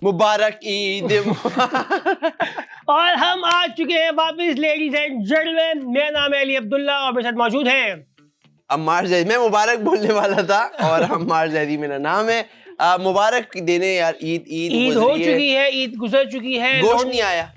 मुबारक ईद। और हम आ चुके हैं वापस लेडीज एंड जेंटलमैन। मेरा नाम है अली अब्दुल्ला और मेरे साथ मौजूद हैं अम्मार जैदी। मैं मुबारक बोलने वाला था और अम्मार जैदी मेरा नाम है। मुबारक देने यार, ईद हो चुकी है, ईद गुजर चुकी है। गोश्त नहीं आया,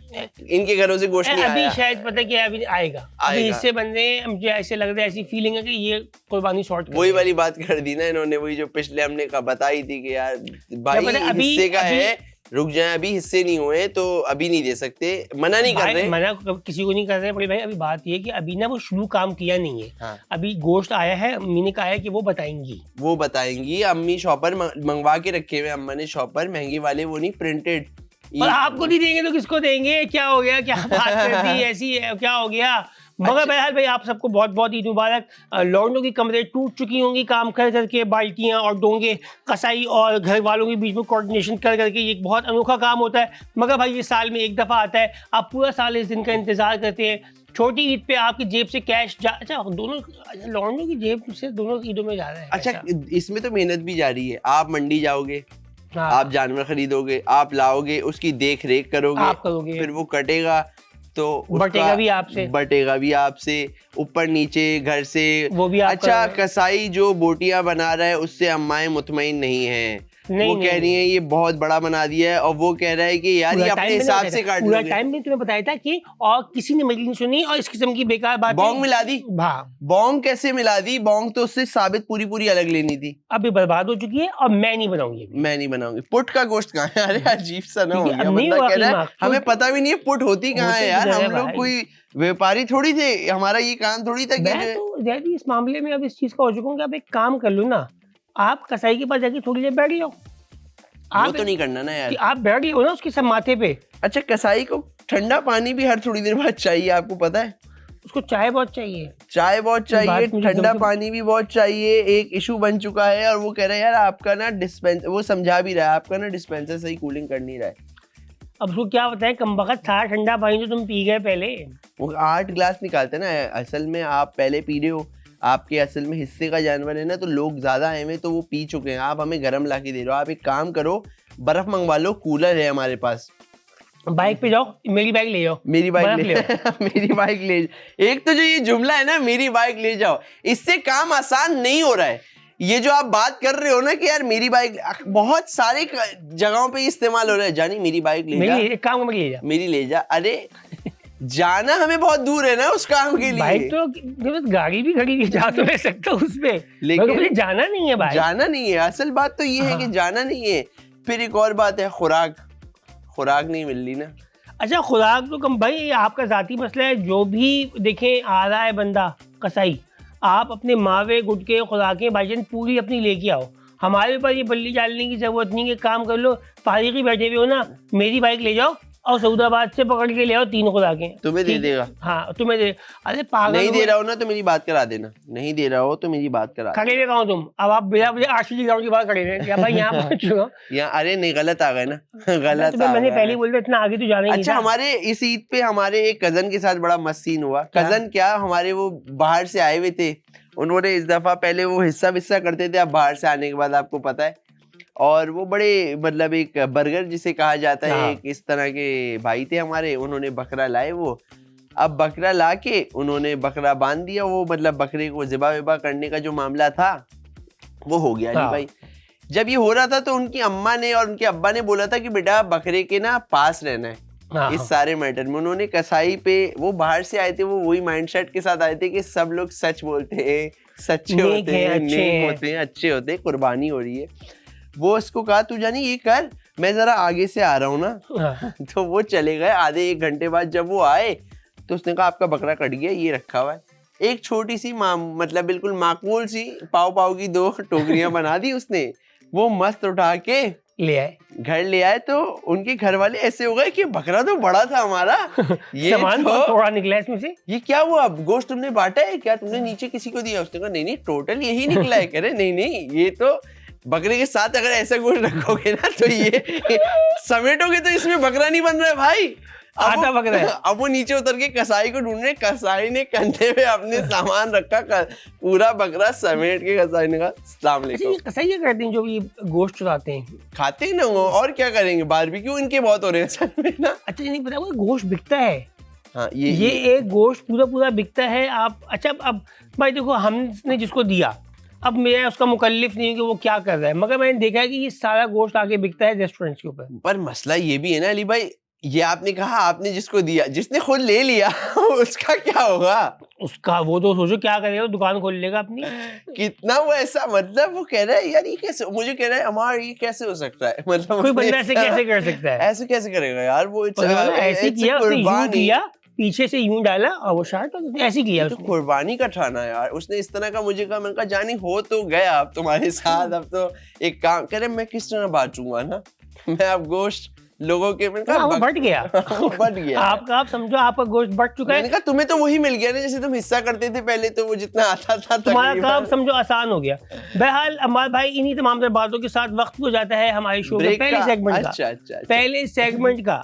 इनके घरों से गोश्त नहीं अभी आया। शायद पता क्या अभी आएगा। अभी हिस्से बनने, मुझे ऐसे लग रहा है, ऐसी फीलिंग है कि ये कुर्बानी शॉर्ट वही वाली बात कर दी ना इन्होंने, वही जो पिछले हमने बताई थी कि यार भाई हिस्से का है, रुक जाए, अभी हिस्से नहीं हुए तो अभी नहीं दे सकते। मना नहीं कर रहे, मना किसी को नहीं कर रहे बड़े भाई। अभी बात ये है कि अभी ना वो शुरू काम किया नहीं है। हाँ। अभी गोश्त आया है, अम्मी ने कहा है कि वो बताएंगी। अम्मी शॉपर मंगवा के रखे हुए, अम्मा ने शॉपर महंगे वाले, वो नहीं प्रिंटेड। और आपको नहीं देंगे तो किसको देंगे? क्या हो गया, क्या बात कर दी ऐसी है, क्या हो गया? मगर बहरहाल भाई आप सबको बहुत बहुत ईद मुबारक। लौंडों की कमरें टूट चुकी होंगी काम कर करके, बाल्टियां और डोंगे कसाई और घर वालों के बीच में कोऑर्डिनेशन कर करके। ये एक बहुत अनोखा काम होता है, मगर भाई ये साल में एक दफ़ा आता है। आप पूरा साल इस दिन का इंतज़ार करते हैं। छोटी ईद पे आपकी जेब से कैश अच्छा दोनों लौंडों की जेब से दोनों ईदों में जा रहा है। अच्छा, इसमें तो मेहनत भी जा रही है। आप मंडी जाओगे, हाँ। आप जानवर खरीदोगे, आप लाओगे, उसकी देख रेख करोगे, फिर वो कटेगा तो बटेगा भी आपसे, ऊपर नीचे घर से वो भी आप अच्छा कसाई जो बोटियां बना रहा है उससे अम्माएं मुतमईन नहीं है। वो कह रही है ये बहुत बड़ा बना दिया है, और वो कह रहा है कि यार ये अपने हिसाब से काट पूरा टाइम में तुम्हें बताया था कि और किसी ने मेरी नहीं सुनी और इस किस्म की बेकार बात बॉन्ग मिला दी। बॉन्ग कैसे मिला दी? बॉन्ग तो उससे साबित पूरी अलग लेनी थी। अभी बर्बाद हो चुकी है और मैं नहीं बनाऊंगी। पुट का गोश्त कहाँ है? अरे अजीब सा ना हो गया, बंदा कह रहा है हमें पता भी नहीं है पुट होती कहाँ है। यार हम लोग कोई व्यापारी थोड़ी थे, हमारा ये काम थोड़ी था। मैं तो इस मामले में अब इस चीज का हो चुका हूँ कि आप एक काम कर लो ना, आप कसाई के पास जाके थोड़ी देर बैठ जाओ। वो तो नहीं करना ना यार, आप बैठ लो ना उसके सब माथे पे। अच्छा, कसाई को ठंडा पानी भी हर थोड़ी देर बाद चाहिए, आपको पता है? उसको चाय बहुत चाहिए, ठंडा पानी भी बहुत चाहिए। एक इशू बन चुका है और वो कह रहा है यार आपका ना डिस्पेंसर, वो समझा भी रहा है, आपका ना डिस्पेंसर सही कूलिंग कर नहीं रहा है। अब उसको क्या बताएं, कमबख्त सारा ठंडा पानी तो तुम पी गए पहले। वो 8 गिलास निकालते ना, असल में आप पहले पी रहे हो, आपके असल में हिस्से का जानवर है ना, तो लोग ज्यादा आए हुए तो वो पी चुके हैं, आप हमें गर्म ला के दे रहे हो। आप एक काम करो, बर्फ मंगवा लो, कूलर है हमारे पास। बाइक पे जाओ, मेरी बाइक ले जाओ। मेरी बाइक ले एक तो जो ये जुमला है ना, मेरी बाइक ले जाओ, इससे काम आसान नहीं हो रहा है। ये जो आप बात कर रहे हो ना कि यार मेरी बाइक, बहुत सारे जगहों पे इस्तेमाल हो रहा है। जानी मेरी बाइक ले जा, एक काम मेरी ले जा, मेरी ले जा। अरे जाना हमें बहुत दूर है ना उस काम के लिए। बाइक तो गाड़ी भी खड़ी जा तो ले सकता हूँ उस पे, लेकिन जाना नहीं है भाई, जाना नहीं है। असल बात तो ये है कि जाना नहीं है। फिर एक और बात है, खुराक नहीं मिल रही ना। अच्छा, खुराक तो कम भाई, आपका जाती मसला है। जो भी देखें आ रहा है बंदा कसाई, आप अपने मावे गुटके खुराकें भाईजान पूरी अपनी लेके आओ। हमारे ऊपर ये बल्ली डालने की जरूरत नहीं है। काम कर लो, फारिग ही बैठे हुए हो ना, मेरी बाइक ले जाओ और सऊदाबाद से पकड़ के ले आओ 3 खुराकें। तुम्हें दे देगा? हाँ तुम्हें दे। अरे पागल, नहीं दे रहा हो ना तो मेरी बात करा देना, नहीं दे रहा हो तो मेरी बात करा। खड़े हुए कहो तुम, अब आप बिना मुझे आशीष ग्राउंड की बात खड़े हुए क्या भाई? यहाँ पहुंच चुका यहाँ। अरे नहीं, गलत आ गए ना, गलत। मैंने पहले बोल दिया, इतना आगे तो जाना ही। अच्छा, हमारे इस ईद पे हमारे एक कजन के साथ बड़ा मस्त सीन हुआ। कजन क्या, हमारे वो बाहर से आए हुए थे। उन्होंने इस दफा, पहले वो हिस्सा करते थे, अब बाहर से आने के बाद आपको पता है, और वो बड़े मतलब एक बर्गर जिसे कहा जाता है, एक इस तरह के भाई थे हमारे। उन्होंने बकरा लाए, वो अब बकरा ला के उन्होंने बकरा बांध दिया। वो मतलब बकरे को ज़िबा विबा करने का जो मामला था वो हो गया जी भाई। जब ये हो रहा था तो उनकी अम्मा ने और उनके अब्बा ने बोला था कि बेटा बकरे के ना पास रहना है इस सारे मैटर में। उन्होंने कसाई पे, वो बाहर से आए थे, वो वही माइंडसेट के साथ आए थे कि सब लोग सच बोलते हैं, सच्चे होते हैं, नेक होते हैं, अच्छे होते हैं, कुर्बानी हो रही है। वो उसको कहा तू जानी ये कर, मैं जरा आगे से आ रहा हूँ ना। तो वो चले गए। आधे 1 घंटे बाद जब वो आए तो उसने कहा आपका बकरा कट गया, ये रखा हुआ है। एक छोटी सी मतलब बिल्कुल माकूल सी पाव की 2 टोकरियां बना दी उसने। वो मस्त उठा के ले आए, घर ले आए। तो उनके घर वाले ऐसे हो गए कि बकरा तो बड़ा था हमारा, ये सामान तो थोड़ा निकला इसमें से। ये क्या हुआ, गोश्त तुमने बांटा है क्या, तुमने नीचे किसी को दिया? उसने कहा नहीं टोटल यही निकला है। कह रहे नहीं ये तो बकरे के साथ अगर ऐसा गोश्त रखोगे ना तो ये समेटोगे तो इसमें बकरा नहीं बन रहा है भाई। आधा पक रहा है। अब वो नीचे उतर के कसाई को ढूंढ रहे, कसाई ने कंधे पे अपने सामान रखा, पूरा बकरा समेट के कसाई ने कहा अस्सलाम अच्छा, वालेकुम। ये कसाई क्या करते हैं जो ये गोश्त चुराते हैं? खाते ही ना वो, और क्या करेंगे, बारबेक्यू इनके बहुत हो रहे हैं असल में ना। अच्छा, ये नहीं पता वो गोश्त बिकता है। हाँ ये एक गोश्त पूरा बिकता है। आप अच्छा, अब भाई देखो, हमने जिसको दिया, अब मैं उसका मुकल्लिफ नहीं हूँ कि वो क्या कर रहा है, मगर मैंने देखा है कि ये सारा गोश्त आके बिकता है रेस्टोरेंट्स के ऊपर। पर मसला ये भी है ना अली भाई, ये आपने कहा आपने जिसको दिया, जिसने खुद ले लिया उसका क्या होगा? उसका वो तो सोचो क्या करेगा, दुकान खोल लेगा अपनी। कितना वो ऐसा, मतलब वो कह रहा है यार ये कैसे, मुझे कह रहा है अमार ये कैसे हो सकता है, मतलब कोई उसने बंदा ऐसे कैसे कर सकता है? ऐसे कैसे करेगा यार वो, ऐसे it's a किया उसने, यूं कुर्बानी। किया, पीछे से यूं डाला और वो शार्ट उसने ऐसे किया ये तो उसने। कुर्बानी का ठाना यार उसने, इस तरह का मुझे कहा, मैंने कहा जानी हो तो गया अब तुम्हारे साथ, अब तो एक काम करे, मैं किस तरह बांटूंगा ना, मैं अब गोश्त लोगों के, मैंने कहा वो बट गया। बट गया। आप समझो आपका गोश्त बट चुका मैंने है। कहा तुम्हें तो वही मिल गया ना जैसे तुम हिस्सा करते थे पहले, तो वो जितना आता था तुम्हारा तकरीबन। काम समझो आसान हो गया। बहरहाल अम्मार भाई, इन्हीं तमाम तर बातों के साथ वक्त हो जाता है हमारे शो के ब्रेक पहले का? सेगमेंट का। अच्छा। पहले सेगमेंट का,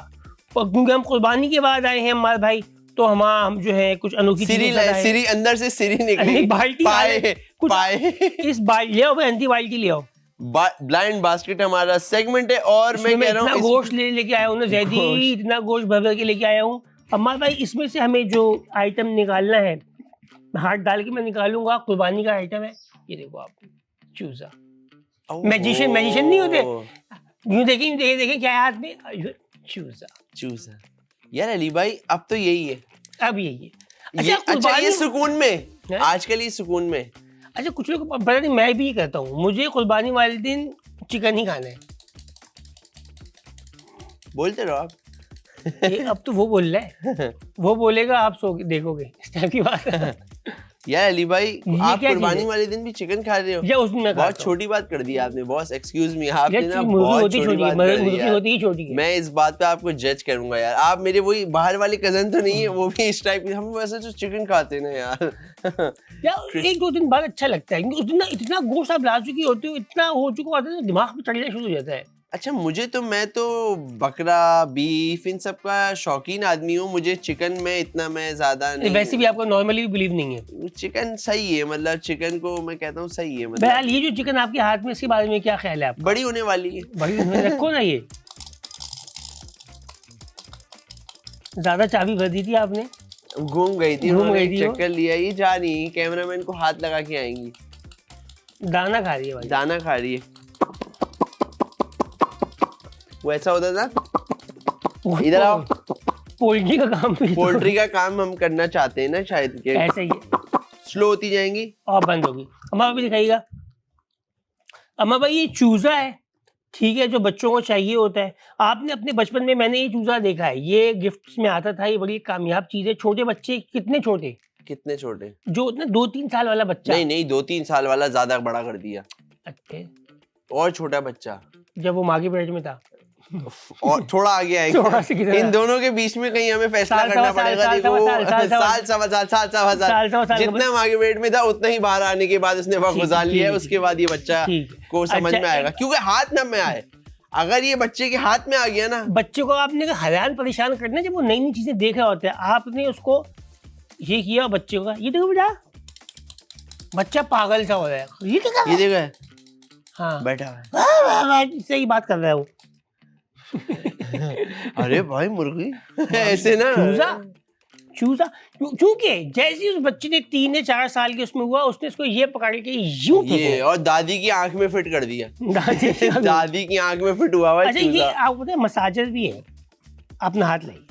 और क्योंकि हम कुर्बानी के बाद आए हैं अम्मार भाई, तो हम जो है कुछ अनोखी सिरी अंदर से सिरी निकली, बाल्टी पाए कुछ पाए। इस बाल्टी ले आओ, एंटी बाल्टी ले आओ। ब्लाइंड बास्केट हमारा सेगमेंट है, और मैं कह रहा इतना हूँ गोश्त लेके आया हूँ ना जैदी, गोश्त। इतना गोश्त भर के लेके आया हूँ अम्मा भाई। इसमें से हमें जो आइटम निकालना है, हाथ डाल के मैं निकालूंगा, कुर्बानी का आइटम है। ये देखो आप, चूजा। मैजिशियन नहीं होते, यूं देखें क्या है हाथ में, चूजा। यार अली भाई अब तो यही है, अब यही है। अच्छा ये सुकून में है? आजकल ये सुकून में। अच्छा, कुछ लोग पता नहीं, मैं भी करता हूँ, मुझे कुर्बानी वाले दिन चिकन ही खाना है। बोलते रहो आप। अब तो वो बोल रहा है, वो बोलेगा, आप सो देखोगे इस टाइप की बात। यार अली भाई आप क्या कुर्बानी चीज़ है? वाले दिन भी चिकन खा रहे हो? या उस दिन मैं बहुत खाता हूँ। छोटी बात कर दी आपने बॉस, एक्सक्यूज मी, आपने ना मुर्गी बहुत होती छोटी छोटी बात कर दी मुर्गी यार। होती ही छोटी है। मैं इस बात पे आपको जज करूंगा यार, आप मेरे वही बाहर वाले कजन तो नहीं है, वो भी इस टाइप के, हम वैसे तो चिकन खाते हैं ना यार। यार एक दो दिन बाद अच्छा लगता है, क्योंकि उस दिन ना इतना गोश्त आप ला चुकी होती हो, इतना हो चुका होता है, दिमाग में चढ़ना शुरू हो जाता है। अच्छा मैं तो बकरा बीफ इन सब का शौकीन आदमी हूँ, मुझे चिकन में इतना मैं ज्यादा नहीं। वैसे भी आपको नॉर्मली बिलीव नहीं है। चिकन सही है, मतलब चिकन को मैं कहता हूँ सही है, मतलब बहरहाल ये जो चिकन आपके हाथ में, इसके बारे में क्या ख्याल है आपका? बड़ी होने वाली है। बड़ी रखो ना, ये ज्यादा चाबी भर दी थी आपने। घूम गई थी, घूम उन्होंने गई थी वो। चक्कर लिया, ये जा नहीं, कैमरामैन को हाथ लगा के आएंगी। दाना खा रही है भाई। दाना खा रही है, वो ऐसा होता था। इधर आओ, पोल्ट्री का काम भी तो पोल्ट्री का काम हम करना चाहते हैं ना शायद के, ऐसा ही है। स्लो होती जाएंगी और बंद होगी। अम्मा भी दिखाइएगा। अम्मा भाई, ये चूजा है, ठीक है, जो बच्चों को चाहिए होता है। आपने अपने बचपन में, मैंने ये चूजा देखा है, ये गिफ्ट में आता था, ये बड़ी कामयाब चीज है। छोटे बच्चे, कितने छोटे, कितने छोटे? जो ना 2-3 साल वाला बच्चा, नहीं 2-3 साल वाला ज्यादा बड़ा कर दिया, अच्छे, और छोटा बच्चा, जब वो माँ के पेट में था, और थोड़ा आगे आएंगे। थोड़ा सा कितना? इन दोनों के बीच में कहीं हमें फैसला साल, करना सवा पड़ेगा। साल, देखो साल, साल सवा साल जितना जितना आगे वेट में था उतना ही बाहर आने के बाद उसने वक्त गुजार लिया है, उसके बाद ये बच्चा को समझ में आएगा, क्योंकि हाथ न में आए। अगर ये बच्चे के हाथ में आ गया ना, बच्चे को आपने हैरान परेशान करना, जब वो नई नई चीजें देख रहा होता है, आपने उसको ये किया, बच्चे को ये देखो बेटा, बच्चा पागल सा हो रहा है, ये देखो हाँ बैठा है, सही बात कर रहा है वो। अरे भाई मुर्गी ऐसे ना, चूजा क्योंकि जैसे ही उस बच्चे ने 3 या 4 साल के उसमें हुआ, उसने इसको ये पकड़ के यूं ये, और दादी की आंख में फिट कर दिया। दादी की आंख में फिट हुआ हुआ अच्छा, ये आपको पता है मसाजर भी है, अपना हाथ लाइए,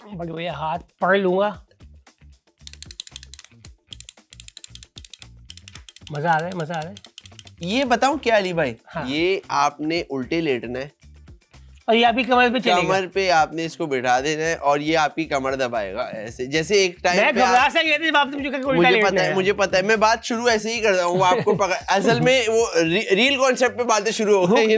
बड़े भैया हाथ पकड़ लूंगा, मजा आ रहा है। ये बताऊं क्या अली भाई, हाँ। ये आपने उल्टे लेटना है, और ये आपकी कमर पे चलेगा, कमर पे आपने इसको बिठा देना है, और ये आपकी कमर दबाएगा ऐसे, जैसे एक टाइम मैं पे घबरा सा गया था जब आपने मुझे कहा मुझे पता है, मैं बात शुरू ऐसे ही करता हूँ, आपको पकड़, असल में वो रील कॉन्सेप्ट पे बातें शुरू हो गई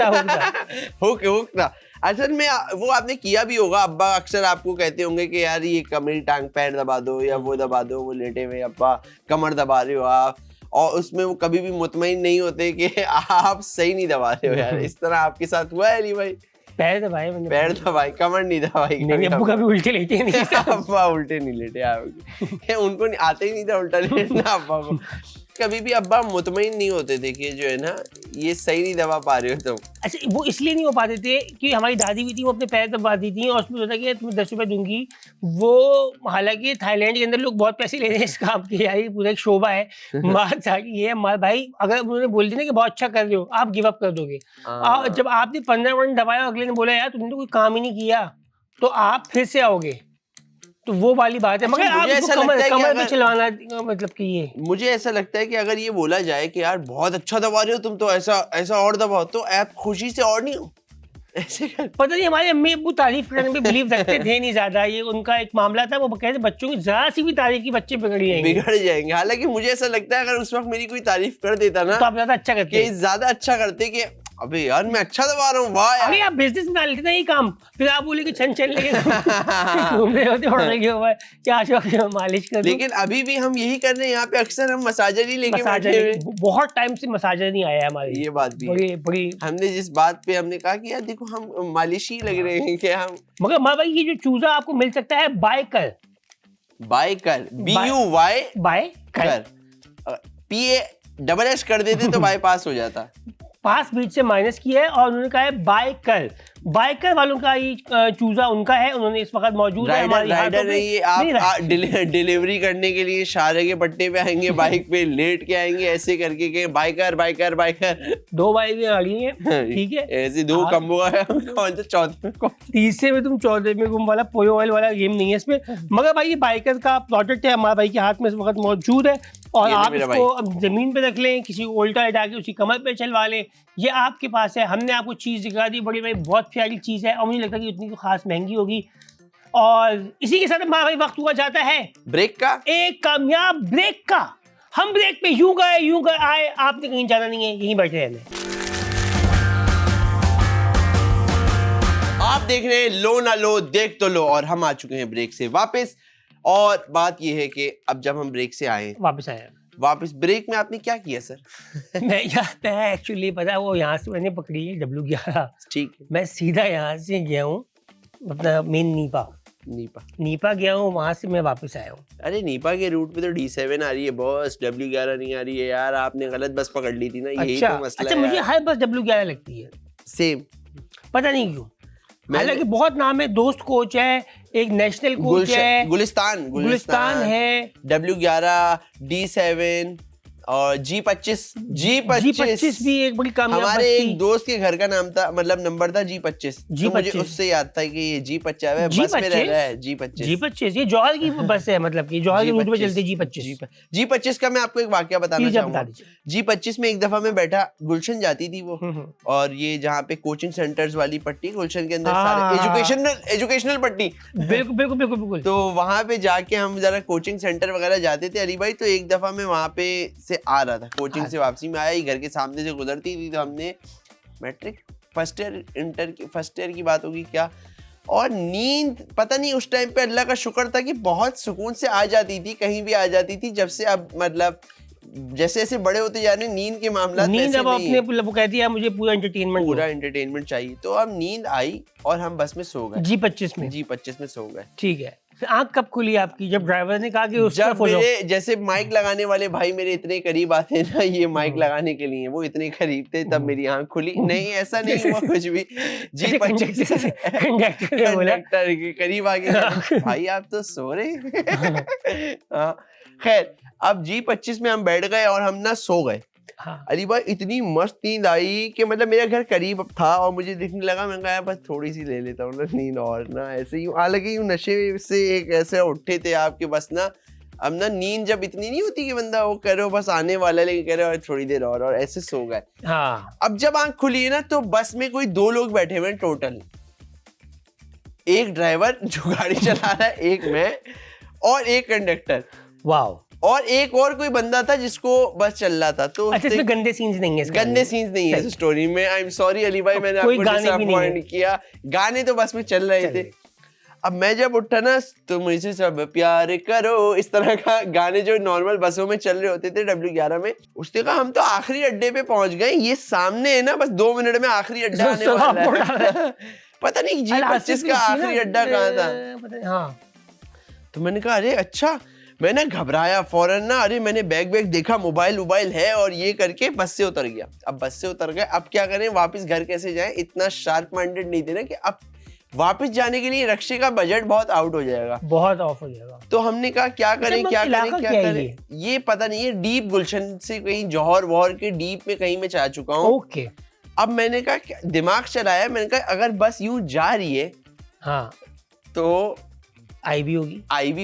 हुक। असल में वो आपने किया भी होगा, अब्बा अक्सर आपको कहते होंगे कि यार ये कमरी टांग पैर दबा दो, या वो दबा दो, वो लेटे हुए अब्बा कमर दबा रहे हो आप, और उसमें वो कभी भी मुतमईन नहीं होते कि आप सही नहीं दबा रहे हो यार। इस तरह आपके साथ हुआ है अली भाई? पैर दबाए मैंने, पैर दबाए, कमर नहीं दबाई। नहीं अब्बू कभी उल्टे लेटे नहीं। अब्बा उल्टे नहीं लेटे आप, उनको आते ही नहीं था उल्टा लेटना अब्बा को। कभी भी अब्बा मुतमईन नहीं होते थे कि जो है ना ये सही नहीं दबा पा रहे हो तुम। अच्छा वो इसलिए नहीं हो पाते थे कि हमारी दादी भी थी, वो अपने पैर दबाती थी और उसमें होता कि तुम्हें 10 रुपए दूंगी। वो हालांकि थाईलैंड के अंदर लोग बहुत पैसे ले रहे हैं इस काम के, यार ये पूरा एक शोभा है। बात ये है भाई, अगर उन्होंने बोल दिया ना कि बहुत अच्छा कर रहे हो, आप गिव अप कर दोगे। जब आपने 15 मिनट दबाया, अगले ने बोला यार तुमने तो कोई काम ही नहीं किया, तो आप फिर से आओगे। तो वो वाली बात है। मगर आप कमर पे चलवाना मतलब कि ये, मुझे ऐसा लगता है कि अगर ये बोला जाए कि यार बहुत अच्छा दबा रहे हो तुम, तो ऐसा और दबाओ, तो आप खुशी से और नहीं हो ऐसे कर। पता नहीं हमारे अम्मी अब्बू तारीफ करने में बिलीव रखते थे नहीं ज्यादा, ये उनका एक मामला था। वो कहते बच्चों की जरा सी भी तारीफ की बच्चे बिगड़ जाएंगे। हालांकि मुझे ऐसा लगता है अगर उस वक्त मेरी कोई तारीफ कर देता ना, तो आप ज्यादा अच्छा करते, ज्यादा अच्छा करते कि अबे यार मैं अच्छा दबा रहा हूँ, वाह यार। अरे आप बिजनेस में लेते ना ये काम, फिर आप बोले कि छन लेके घूम रहे होते और क्या मालिश कर। लेकिन अभी भी हम यही कर रहे हैं यहाँ पे, अक्सर हम मसाजर ही लेके बैठे हैं। बहुत टाइम से मसाजर नहीं आया हमारे। ये बात भी बड़ी हमने जिस बात पे हमने कहा कि यार देखो हम मालिशी लग रहे हैं कि हम। मगर माँ भाई ये जो चूजा आपको मिल सकता है बाइकर BUY PASS कर देते तो बाईपास हो जाता। पास बीच से माइनस किया है और उन्होंने कहा है बाइकर वालों का ये चूजा उनका है, उन्होंने इस वक्त मौजूद है हमारे राइडर नहीं है। आप डिलीवरी करने के लिए शारे के पट्टे पे आएंगे, बाइक पे लेट के आएंगे, ऐसे करके के बाइकर 2 बाइक गाड़ी है, ठीक है, ऐसे 2 कम्बो है। कौन सा चौथे में, तीसरे में तुम चौथे में घूम वाला पोयो ऑयल वाला गेम नहीं है इसमें। मगर भाई ये बाइकर का प्रोडक्ट है हमारे भाई के हाथ में इस वक्त मौजूद है, और आप इसको अब जमीन पे रख लें, किसी उल्टा लटा के उसी कमर पे चलवा लें, ये आपके पास है। हमने आपको चीज़ दिखा दी, बड़ी भाई बहुत प्यारी चीज़ है और मुझे लगता है कि उतनी तो खास महंगी होगी। और इसी के साथ हमारा भाई वक्त हुआ जाता है ब्रेक का, एक कामयाब ब्रेक का। हम ब्रेक पे यूं गए आए, आपने कहीं जाना नहीं है, यहीं बैठे रहना। आप देख रहे हैं लो ना लो देख तो लो, और हम आ चुके हैं ब्रेक से वापस। और बात यह है कि अब जब हम ब्रेक से आए, वापस ब्रेक में आपने क्या किया सर? मैं एक्चुअली पता है वो यहाँ से मैंने पकड़ी है W11, ठीक है। मैं सीधा यहाँ से गया हूँ अपना मेन नीपा गया हूँ, वहाँ से मैं वापस आया हूँ। अरे नीपा के रूट पे तो D7 आ रही है बॉस, W11 नहीं आ रही है यार, आपने गलत बस पकड़ ली थी ना। यही तो मसला है। मुझे हर बस W11 लगती है सेम, पता नहीं क्यों। हालांकि बहुत नाम है, दोस्त कोच है, एक नेशनल कोच है, गुलिस्तान है, W11, D7 और G25 भी एक बड़ी कामयाब। हमारे एक दोस्त के घर का नाम था, मतलब नंबर था G25। तो मुझे उससे याद था कि ये G25 है, बस में रह रहा है G25। ये जौहर की बस है, मतलब कि जौहर के रूट पे चलती है G25 का मैं आपको एक वाकया बताना चाहूंगा। G25 में एक दफा मैं बैठा, गुलशन जाती थी वो, और ये जहाँ पे कोचिंग सेंटर्स वाली पट्टी, गुलशन के अंदर सारे एजुकेशनल पट्टी, बिल्कुल। तो वहां पे जाके हम जरा कोचिंग सेंटर वगैरह जाते थे अली भाई। तो एक दफा मैं वहां पे आ रहा था, कोचिंग से वापसी में आया, ही घर के सामने से गुजरती थी, तो हमने मैट्रिक फर्स्ट ईयर की बात होगी क्या, और नींद पता नहीं उस टाइम पे अल्लाह का शुक्र था कि बहुत सुकून से आ जाती थी, कहीं भी आ जाती थी। जब से अब मतलब जैसे जैसे बड़े होते जा रहे हैं, नींद के मामला नींद अब अपने वो कहती है मुझे पूरा एंटरटेनमेंट चाहिए। तो अब नींद आई और हम बस में सो गए, G25 में सो गए। ठीक है, फिर आंख कब खुली आपकी? जब ड्राइवर ने कहा कि उस जब मेरे जैसे माइक लगाने वाले भाई मेरे इतने करीब आते ना, ये माइक लगाने के लिए, वो इतने करीब थे, तब मेरी आंख खुली। नहीं ऐसा नहीं हुआ कुछ भी। G25 कंडक्टर के करीब आ गए, भाई आप तो सो रहे। खैर अब G25 में हम बैठ गए और हम ना सो गए। अली भाई इतनी मस्त नींद आई कि मतलब मेरा घर करीब था और मुझे दिखने लगा, मैं कहा बस थोड़ी सी ले लेता हूँ ना नींद, और ना ऐसे ही हालांकि यूं नशे से एक ऐसे उठे थे आपके, बस ना अब ना नींद जब इतनी नहीं होती कि बंदा वो कह रहे हो बस आने वाला है, लेकिन कह रहे हो थोड़ी देर और ऐसे सो गए। अब जब आंख खुली है ना, तो बस में कोई 2 लोग बैठे हुए हैं टोटल, एक ड्राइवर जो गाड़ी चला रहा है, एक मैं और एक कंडक्टर, वाह, और एक और कोई बंदा था जिसको बस चल रहा था। तो अच्छा, इसमें गंदे सीन्स नहीं है इस स्टोरी में। आई एम सॉरी अली भाई, मैंने आपको डिसअपॉइंट किया। गाने तो बस में चल रहे थे। अब मैं जब उठा ना, तो मुझसे सब प्यार करो, इस तरह का गाने जो नॉर्मल बसों में चल रहे होते थे W11 में, उसने कहा हम तो आखिरी अड्डे पे पहुंच गए, ये सामने है ना, बस 2 मिनट में आखिरी अड्डा आने वाला है। पता नहीं G25 का आखिरी अड्डा कहाँ था। हाँ, तो मैंने कहा अरे अच्छा, मैं ना घबराया फौरन ना, अरे मैंने बैग देखा, मोबाइल है, और ये करके बस से उतर गया। अब बस से उतर गए, अब क्या करें, वापस घर कैसे जाएं, इतना शार्प माइंडेड नहीं थे ना कि अब वापस जाने के लिए रक्शे का बजट बहुत आउट हो जाएगा, बहुत ऑफ हो जाएगा। तो हमने कहा क्या करें क्या करें, ये पता नहीं है, डीप गुलशन से कहीं जौहर वौहर के डीप में कहीं मैं जा चुका हूँ। ओके, अब मैंने कहा, दिमाग चलाया, मैंने कहा अगर बस यूं जा रही है हाँ तो आई भी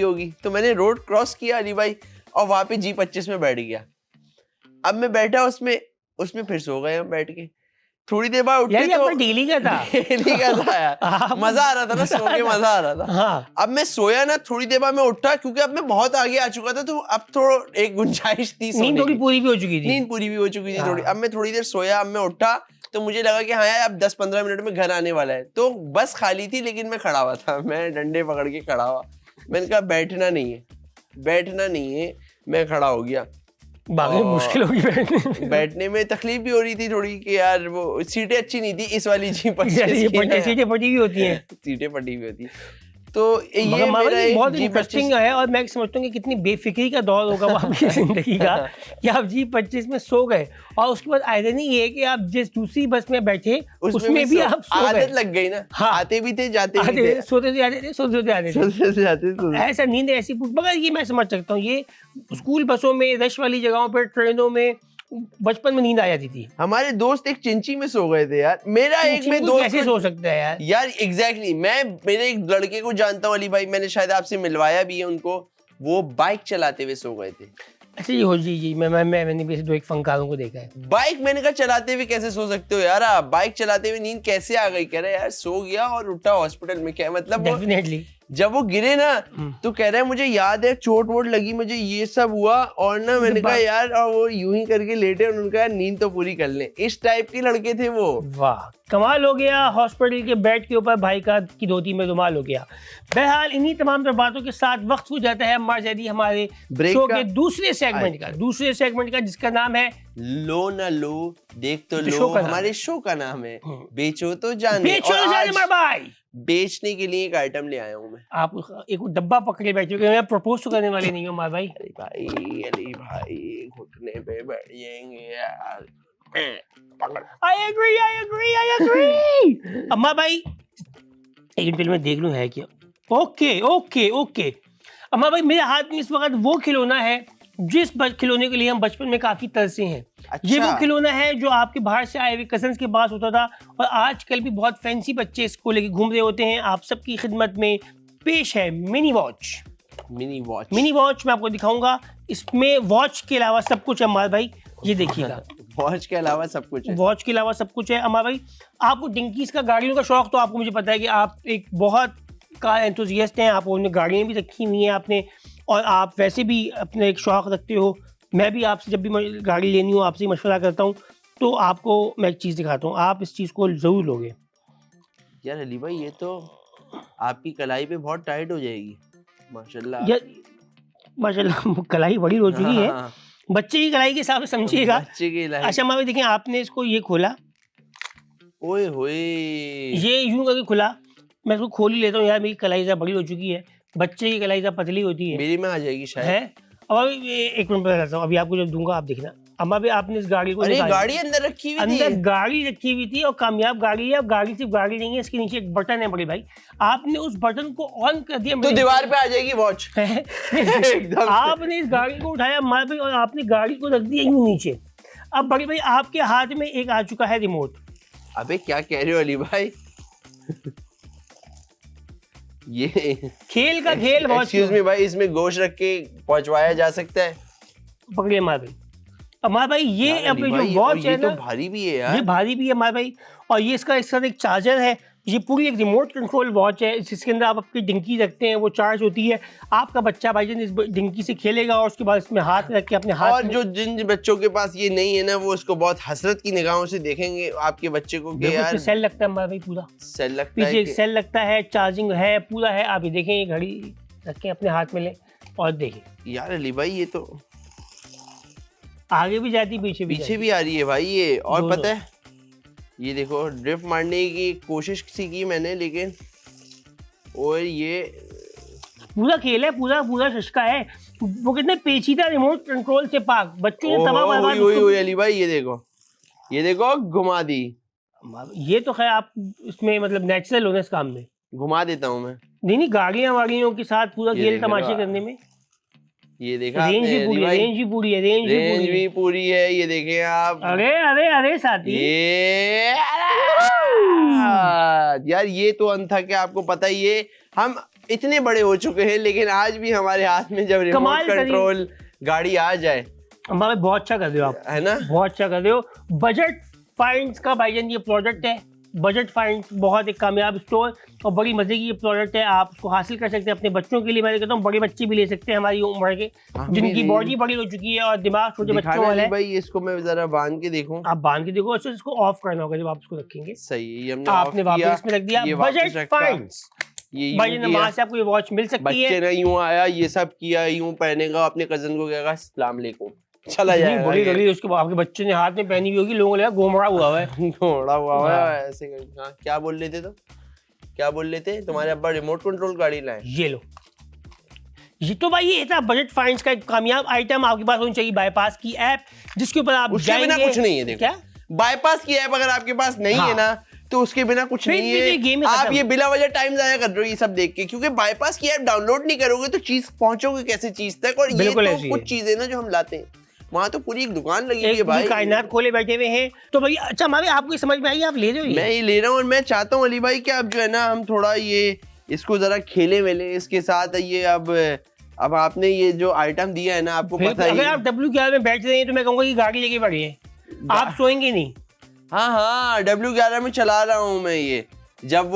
होगी, तो मैंने रोड क्रॉस किया अली भाई, और वहां पे G25 में बैठ गया। अब मैं बैठा उसमें फिर सो गए हम बैठ के, थोड़ी देर बाद उठे तो डेली का था यार, मजा आ रहा था ना, सो के मजा आ रहा था। हाँ। अब मैं सोया ना, थोड़ी देर बाद मैं उठा, क्योंकि अब मैं बहुत आगे आ चुका था, तो अब थोड़ा एक गुंजाइश थी, नींद थोड़ी पूरी भी हो चुकी थी थोड़ी। अब मैं थोड़ी देर सोया, अब मैं उठा तो मुझे लगा कि हाँ यार अब 10-15 मिनट में घर आने वाला है, तो बस खाली थी, लेकिन मैं खड़ा हुआ था, मैं डंडे पकड़ के खड़ा हुआ, मैंने कहा बैठना नहीं है, मैं खड़ा हो गया। मुश्किल होगी बैठने में तकलीफ भी हो रही थी थोड़ी, कि यार वो सीटें अच्छी नहीं थी इस वाली G25 सीटें फटी भी होती हैं, सीटें फटी हुई होती। तो ये मेरा एक बहुत इंटरेस्टिंग है, और मैं समझता हूँ कि कितनी बेफिक्री का दौर होगा आपकी जिंदगी का कि आप G25 में सो गए, और उसके बाद आयरनी ये है कि आप जिस दूसरी बस में बैठे उसमें भी आप सो गए। आदत लग गई ना। हाँ, आते भी थे जाते भी थे, सोते थे। ऐसा नींद ऐसी, मगर ये मैं समझ सकता हूँ, ये स्कूल बसों में, रश वाली जगहों पर, ट्रेनों में बचपन में नींद आ जाती थी। हमारे दोस्त एक चिंची में सो गए थे यार, मेरा एक में दोस्त कैसे सो सकता है यार एग्जैक्टली। मैं मेरे एक लड़के को जानता हूँ अली भाई, मैंने शायद आपसे मिलवाया भी है उनको, वो बाइक चलाते हुए सो गए थे। अच्छा जी, मैंने भी 2-1 फंकारों को देखा है। बाइक मैंने कहा चलाते हुए कैसे सो सकते हो यार आप, बाइक चलाते हुए नींद कैसे आ गई? कह रहे यार सो गया और उठा हॉस्पिटल में। क्या मतलब? डेफिनेटली जब वो गिरे ना तो कह रहे हैं मुझे याद है चोट वोट लगी मुझे, ये सब हुआ, और ना मैंने कहा यार, और वो यूं ही करके लेटे, उन्होंने कहा नींद तो पूरी कर ले। इस टाइप के लड़के थे वो। वाह, कमाल हो गया। हॉस्पिटल के बेड के ऊपर भाई का की धोती में रुमाल हो गया। बहरहाल इन्हीं तमाम बातों के साथ वक्त हो जाता है हमारे शो के दूसरे सेगमेंट का जिसका नाम है लो ना लो देख तो लो। हमारे शो का नाम है बेचो तो जाने। भाई बेचने के लिए एक आइटम ले आया हूँ मैं। आप एक डब्बा पकड़े बैठे हो, मैं प्रपोज तो करने वाले नहीं हूँ मार भाई। अली भाई घुटने पे बैठ जाएंगे यार। I agree। अम्मा भाई एक मिनट में देख लूं है क्या। ओके। अम्मा भाई मेरे हाथ में इस वक्त वो खिलौना है जिस खिलौने के लिए हम बचपन में काफी तरसे हैं। अच्छा। ये वो खिलौना है जो आपके बाहर से आए हुए कजन्स के पास होता था, और आजकल भी बहुत फैंसी बच्चे इसको लेके घूम रहे होते हैं। आप सबकी खिदमत में पेश है मिनी वॉच। मैं आपको दिखाऊंगा, इसमें वॉच के अलावा सब कुछ है अम्मा भाई, ये देखिएगा। वॉच के अलावा सब कुछ है अम्मा भाई। आपको डिंकीज का, गाड़ियों का शौक तो आपको मुझे पता है कि आप एक बहुत कार एंथुसियास्ट हैं, आप उन्होंने गाड़ियाँ भी रखी हुई हैं आपने, और आप वैसे भी अपने एक शौक रखते हो। मैं भी आपसे जब भी गाड़ी लेनी हो आपसे मशवरा करता हूँ, तो आपको मैं एक चीज़ दिखाता हूँ, आप इस चीज़ को ज़रूर लोगे। यार अली भाई ये तो आपकी कलाई पे बहुत टाइट हो जाएगी। माशाल्लाह यार माशाल्लाह कलाई बड़ी हो चुकी है। बच्चे की कलाई के हिसाब से समझिएगा। अच्छा माँ देखिए, आपने इसको ये खोला, ओए होए, ये यूं करके खुला, मैं इसको खोल ही लेता हूँ। यार मेरी कलाई ज़्यादा बड़ी हो चुकी है, बच्चे की कलाई ज़्यादा पतली होती है। मेरी में आ जाएगी शायद है। अब अभी एक मिनट बताता हूँ, अभी आपको जब दूंगा आप देखना। अम्मा भी आपने इस गाड़ी को, गाड़ी अंदर रखी रखी हुई थी, और कामयाब गाड़ी है। गाड़ी सिर्फ गाड़ी नहीं है, इसके नीचे एक बटन है बड़े भाई, आपने उस बटन को ऑन कर दिया तो दीवार पे आ जाएगी वॉच। आपने इस गाड़ी को उठाया अम्मा भाई, और आपने गाड़ी को रख दिया यूं नीचे। अब बड़े भाई आपके हाथ में एक आ चुका है रिमोट। अबे क्या कह रहे हो अली भाई? ये खेल का खेल। एक्सक्यूज मी भाई, इसमें गोश्त रख के पहुंचवाया जा सकता है? पकड़िए अम्मा भाई। अम्मा भाई ये अपने जो वॉच है ना, तो भारी भी है यार। ये भारी भी है अम्मा भाई, और ये इसका एक साथ एक चार्जर है ये पूरी एक रिमोट कंट्रोल वॉच है जिसके अंदर आप अपनी डिंकी रखते हैं, वो चार्ज होती है। आपका बच्चा भाईजान इस डिंकी से खेलेगा और उसके बाद इसमें हाथ रख के अपने हाथ और जो जिन बच्चों के पास ये नहीं है ना, वो उसको बहुत हसरत की निगाहों से देखेंगे आपके बच्चे को कि यार सेल लगता है हमारा भाई, पूरा सेल लगता पीछे है एक सेल लगता है, चार्जिंग है, पूरा है। आप ये देखें, ये घड़ी रखें अपने हाथ में, लें और देखें। यार अली भाई ये तो आगे भी जाती, पीछे भी आ रही है भाई ये। और दोनों। पता है ये देखो, ड्रिफ्ट मारने की कोशिश सी की मैंने, लेकिन और ये पूरा खेल है, पूरा शशका है। वो कितने पेचीदा रिमोट कंट्रोल से पाक बच्चों ने तबाह बर्बाद उसको- अली भाई ये देखो घुमा दी। ये तो खैर आप इसमें मतलब नेचुरल हो ना इस काम में। घुमा देता हूँ मैं। नहीं गाड़ियां वाड़ियों के साथ पूरा ये खेल देख लो तमाशे आप। करने में। ये देखा रेंज आपने भी पूरी अली है, भाई? रेंज भी पूरी है, रेंज भी पूरी है। ये देखें आप। अरे साथी, ये यार ये तो अंत कि आपको पता ही है, हम इतने बड़े हो चुके हैं लेकिन आज भी हमारे हाथ में जब रिमोट कमाल कंट्रोल गाड़ी आ जाए, हमारे बहुत अच्छा कर रहे हो आप, है ना? बहुत अच्छा कर रहे हो। बजट फाइंड्स का भाईजान ये प्रोडक्ट है। बजट फाइंड्स बहुत एक कामयाब स्टोर और बड़ी मजे की ये प्रोडक्ट है। आप उसको हासिल कर सकते हैं अपने बच्चों के लिए। मैं कहता हूँ बड़े बच्चे भी ले सकते हैं हमारी उम्र के, जिनकी बॉडी बड़ी हो चुकी है और दिमाग छोटे बच्चों वाला है। भाई इसको मैं जरा बांध के देखूं। आप बांध के देखो, अच्छा इसको ऑफ करना होगा जब आप इसको रखेंगे। सही है, ये हमने आपने वापस में रख दिया। ये वापस बजट रखा। फाइंड्स, ये भाई वहां से आपको ये वॉच मिल सकती है। बच्चे ने यूं आया, ये सब किया, यूं पहनेगा, अपने कजन को कहेगा अस्सलाम वालेकुम, चला जाएगा। बड़ी गली उसके आपके बच्चे ने हाथ में पहनी हुई होगी, लोगों ने लगा गोमड़ा हुआ है। घोड़ा हुआ है ऐसे। हाँ, क्या बोल रहे थे? तो क्या बोल रहे थे? तुम्हारे अब्बा रिमोट कंट्रोल गाड़ी लाए। ये लो, ये तो भाई ये था बजट फाइंड्स का एक कामयाब आइटम। आपके पास होनी चाहिए बाईपास की ऐप, जिसके ऊपर आप उसके बिना जाएंगे। कुछ नहीं है। देखो क्या बाईपास की ऐप अगर आपके पास नहीं है ना, तो उसके बिना कुछ फिर नहीं भी ये है। गेम ही आप खत्म। ये बिला वजह टाइम जाया कर रहे हो ये सब देख के, क्योंकि बाईपास की ऐप डाउनलोड नहीं करोगे तो चीज पहुंचोगे कैसे चीज तक? और ये बिल्कुल तो ऐसी है। कुछ चीजें ना जो हम लाते हैं, वहां तो पूरी एक दुकान लगी हुई है एक भाई। कायनात खोले बैठे हुए हैं। तो भाई अच्छा हमारे आपको समझ में आई, आप ले रहे हो मैं ये ले रहा हूँ और मैं चाहता हूँ अली भाई कि अब जो है ना हम थोड़ा ये इसको जरा खेले वेले इसके साथ। ये अब आपने ये जो आइटम दिया है ना, आपको पता अगर है आप W11 में बैठ रहे हैं तो मैं कहूंगा कि गाड़ी लेके बढ़िए है, आप सोएंगे नहीं। हाँ W11 में चला रहा हूँ मैं ये। जब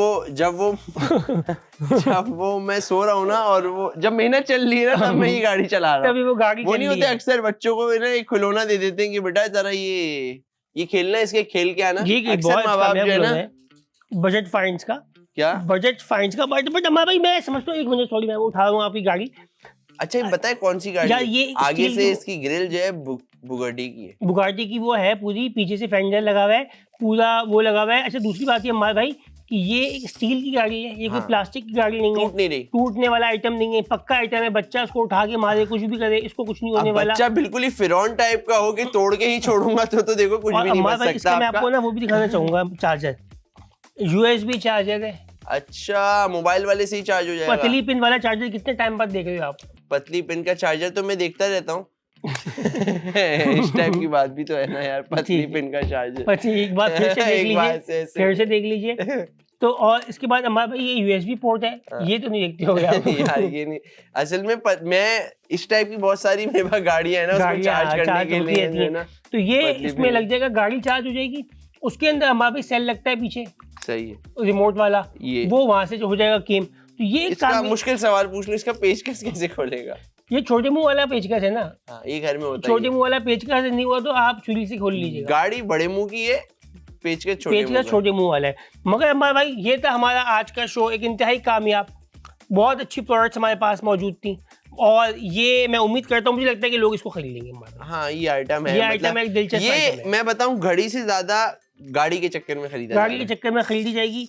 वो मैं सो रहा हूँ ना, और वो जब मेहनत चल रही है ना, तब मैं ये गाड़ी चला रहा हूँ। तभी वो गाड़ी वो नहीं होते अक्सर बच्चों को ना एक खिलौना दे देते हैं कि बेटा जरा ये खेलना, इसके खेल के आना। अक्सर माँ बाप जो है ना। बजट फाइंड्स का क्या बजट फाइंड्स का बट हमारा भाई मैं समझता हूँ, एक मिनट सॉरी मैं वो उठा रहा हूँ आपकी गाड़ी। अच्छा ये बताए कौन सी गाड़ी यार है? ये आगे स्टील से की- इसकी ग्रिल जो है बुगाटी की है। बुगाटी की वो है पूरी, पीछे से फेंडर लगा हुआ है, पूरा वो लगा हुआ है। अच्छा दूसरी बात ये हमारे भाई कि ये एक स्टील की गाड़ी है, ये कोई हाँ। प्लास्टिक की गाड़ी नहीं है, टूट नहीं रही। टूटने वाला आइटम नहीं है, पक्का आइटम है। बच्चा उसको उठा के मारे, कुछ भी करे, इसको कुछ नहीं होने अब वाला। बच्चा बिल्कुल ही फिरौन टाइप का हो कि तोड़ के ही छोड़ूंगा तो देखो कुछ और भी नहीं हमारे बच भाई सकता इसका मैं आपका। आपको ना वो भी दिखाना चाहूंगा, चार्जर USB चार्जर है, अच्छा मोबाइल वाले से ही चार्ज हो जाएगा। पतली पिन वाला चार्जर। कितने टाइम बाद देख रहे हो आप? पतली पिन का चार्जर तो मैं देखता रहता हूँ। इस टाइप की बात भी तो है ना यार, पतली ठीक है। पिन का चार्जर। बच्चे एक बार फिर से देख एक बार लीजिए, ऐसे- फिर से देख लीजिए। तो और इसके बाद हमारा भाई ये USB पोर्ट है, ये तो नहीं देखते हो यार ये नहीं, असल में मैं इस टाइप की बहुत सारी मेरे पास गाड़ियां है ना, उसको चार्ज करने के लिए जो है ना। तो ये पतली इसमें पिन। लग जाएगा, गाड़ी चार्ज हो जाएगी। उसके अंदर हमारा भाई सेल लगता है पीछे सही है। रिमोट वाला, ये वो वहां से जो हो जाएगा गेम। तो ये इसका काम, मुश्किल सवाल पूछ लो, इसका पेचकस कैसे खोलेगा? ये छोटे मुंह वाला पेचकस है ना, हाँ ये घर में होता छोटे है। मुंह वाला पेचकस नहीं हुआ तो आप छुरी से खोल लीजिएगा। गाड़ी बड़े मुंह की है, पेचकस छोटे मुंह पेचकस का। छोटे मुंह वाला है। मगर हमारा भाई ये था हमारा आज का शो, एक इंतहाई कामयाब, बहुत अच्छी प्रोडक्ट्स हमारे पास मौजूद थी और ये मैं उम्मीद करता हूँ, मुझे लगता है कि लोग इसको खरीद लेंगे हमारा। हाँ ये आइटम है, ये आइटम एक दिलचस्प ये आइटम है। मैं बताऊं गाड़ी से ज्यादा गाड़ी के चक्कर में खरीदा गाड़ी जा के चक्कर में खरीदी जाएगी,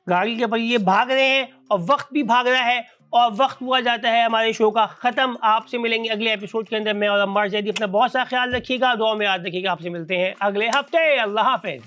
गाड़ी के पहिए भाग रहे हैं और वक्त भी भाग रहा है और वक्त हुआ जाता है हमारे शो का खत्म। आपसे मिलेंगे अगले एपिसोड के अंदर। मैं और अम्मार जैदी, अपना बहुत सा ख्याल रखिएगा, दुआ में याद रखिएगा। आपसे मिलते हैं अगले हफ्ते। अल्लाह हाफिज।